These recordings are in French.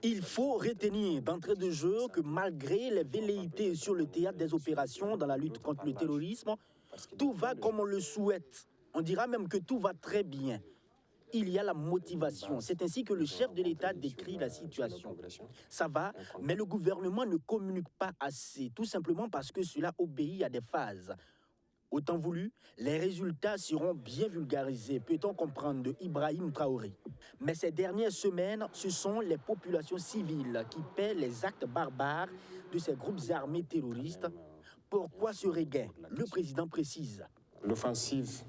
Il faut retenir d'entrée de jeu que malgré les velléités sur le théâtre des opérations dans la lutte contre le terrorisme, tout va comme on le souhaite. On dira même que tout va très bien. Il y a la motivation. C'est ainsi que le chef de l'État décrit la situation. Ça va, mais le gouvernement ne communique pas assez, tout simplement parce que cela obéit à des phases. Autant voulu, les résultats seront bien vulgarisés, peut-on comprendre, de Ibrahim Traoré. Mais ces dernières semaines, ce sont les populations civiles qui paient les actes barbares de ces groupes armés terroristes. Pourquoi ce regain? Le président précise. L'offensive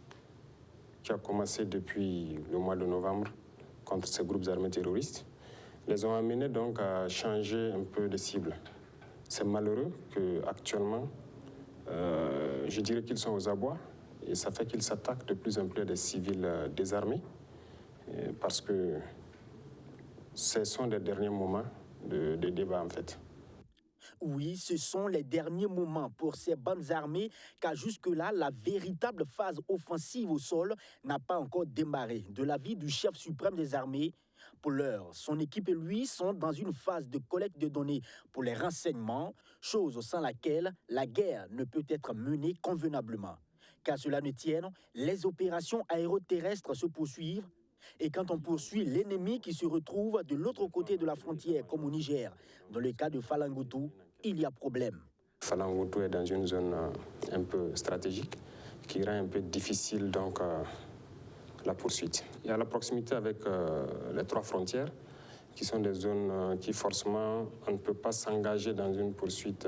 qui a commencé depuis le mois de novembre contre ces groupes armés terroristes les ont amenés donc à changer un peu de cible. C'est malheureux qu'actuellement, je dirais qu'ils sont aux abois et ça fait qu'ils s'attaquent de plus en plus à des civils désarmés parce que ce sont les derniers moments de débat en fait. Oui, ce sont les derniers moments pour ces bandes armées, car jusque-là, la véritable phase offensive au sol n'a pas encore démarré. De l'avis du chef suprême des armées, pour l'heure, son équipe et lui sont dans une phase de collecte de données pour les renseignements, chose sans laquelle la guerre ne peut être menée convenablement. Qu'à cela ne tienne, les opérations aéroterrestres se poursuivent. Et quand on poursuit l'ennemi qui se retrouve de l'autre côté de la frontière, comme au Niger, dans le cas de Falangoutou, il y a problème. Falangoutou est dans une zone un peu stratégique qui rend un peu difficile donc, la poursuite. Il y a la proximité avec les trois frontières qui sont des zones qui forcément on ne peut pas s'engager dans une poursuite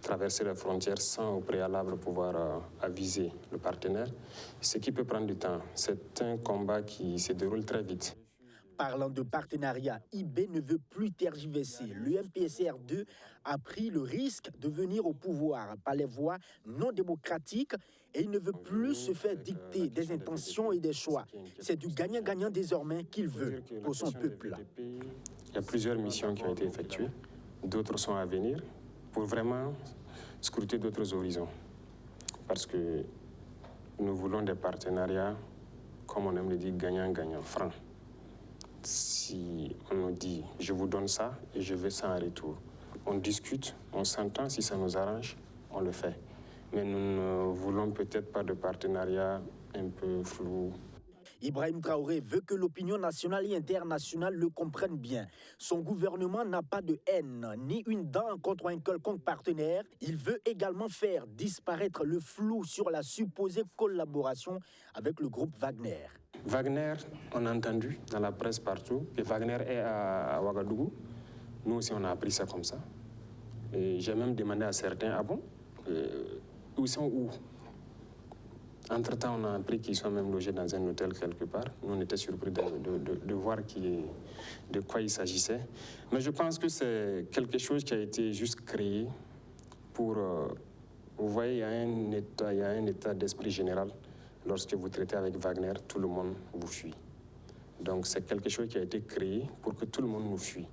traverser la frontière sans au préalable pouvoir aviser le partenaire, ce qui peut prendre du temps. C'est un combat qui se déroule très vite. Parlant de partenariat, IB ne veut plus tergiverser. Le MPSR2 a pris le risque de venir au pouvoir par les voies non démocratiques et il ne veut plus se faire dicter des intentions et des choix. C'est du gagnant-gagnant désormais qu'il veut pour son peuple. Il y a plusieurs missions qui ont été effectuées, d'autres sont à venir pour vraiment scruter d'autres horizons. Parce que nous voulons des partenariats, comme on aime le dire, gagnant-gagnant, franc. Si on nous dit « je vous donne ça et je veux ça en retour », on discute, on s'entend, si ça nous arrange, on le fait. Mais nous ne voulons peut-être pas de partenariat un peu flou. Ibrahim Traoré veut que l'opinion nationale et internationale le comprenne bien. Son gouvernement n'a pas de haine, ni une dent contre un quelconque partenaire. Il veut également faire disparaître le flou sur la supposée collaboration avec le groupe Wagner. Wagner, on a entendu dans la presse partout que Wagner est à Ouagadougou. Nous aussi, on a appris ça comme ça. J'ai même demandé à certains, ah bon, ils sont où? Entre-temps, on a appris qu'ils sont même logés dans un hôtel quelque part. Nous, on était surpris de voir de quoi il s'agissait. Mais je pense que c'est quelque chose qui a été juste créé pour... vous voyez, il y a un état d'esprit général. Lorsque vous traitez avec Wagner, tout le monde vous fuit. Donc, c'est quelque chose qui a été créé pour que tout le monde nous fuit.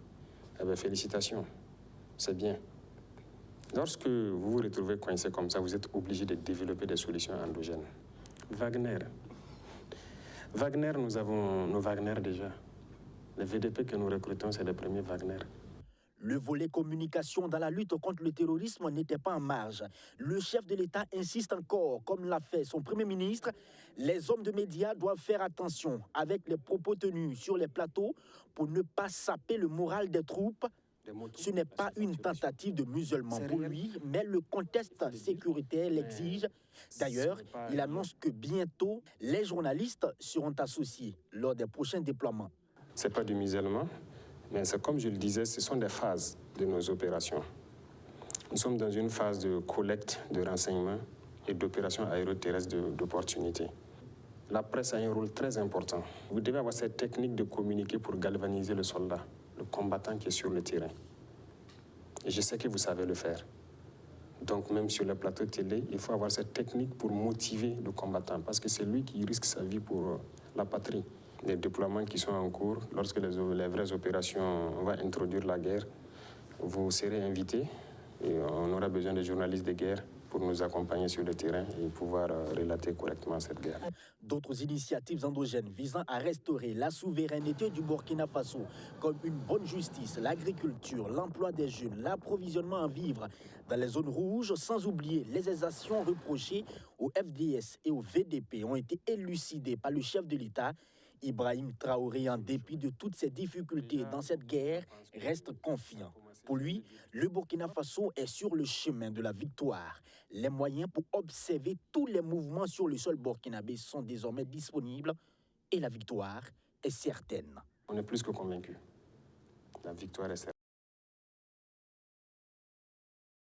Eh bien, félicitations, c'est bien. Lorsque vous vous retrouvez coincé comme ça, vous êtes obligé de développer des solutions endogènes. Wagner, nous avons nos Wagner déjà. Les VDP que nous recrutons, c'est les premiers Wagner. Le volet communication dans la lutte contre le terrorisme n'était pas en marge. Le chef de l'État insiste encore, comme l'a fait son Premier ministre, les hommes de médias doivent faire attention avec les propos tenus sur les plateaux pour ne pas saper le moral des troupes. Ce n'est pas une tentative de musulman pour lui, mais le contexte sécuritaire l'exige. D'ailleurs, il annonce que bientôt, les journalistes seront associés lors des prochains déploiements. Ce n'est pas du musulman, mais c'est comme je le disais, ce sont des phases de nos opérations. Nous sommes dans une phase de collecte de renseignements et d'opérations aéroterrestres d'opportunités. La presse a un rôle très important. Vous devez avoir cette technique de communiquer pour galvaniser le soldat, le combattant qui est sur le terrain. Et je sais que vous savez le faire. Donc même sur le plateau télé, il faut avoir cette technique pour motiver le combattant, parce que c'est lui qui risque sa vie pour la patrie. Les déploiements qui sont en cours, lorsque les vraies opérations vont introduire la guerre, vous serez invités et on aura besoin de journalistes de guerre pour nous accompagner sur le terrain et pouvoir relater correctement cette guerre. D'autres initiatives endogènes visant à restaurer la souveraineté du Burkina Faso, comme une bonne justice, l'agriculture, l'emploi des jeunes, l'approvisionnement en vivres dans les zones rouges, sans oublier les exactions reprochées au FDS et au VDP, ont été élucidées par le chef de l'État. Ibrahim Traoré, en dépit de toutes ces difficultés dans cette guerre, reste confiant. Pour lui, le Burkina Faso est sur le chemin de la victoire. Les moyens pour observer tous les mouvements sur le sol burkinabé sont désormais disponibles et la victoire est certaine. On est plus que convaincus. La victoire est certaine.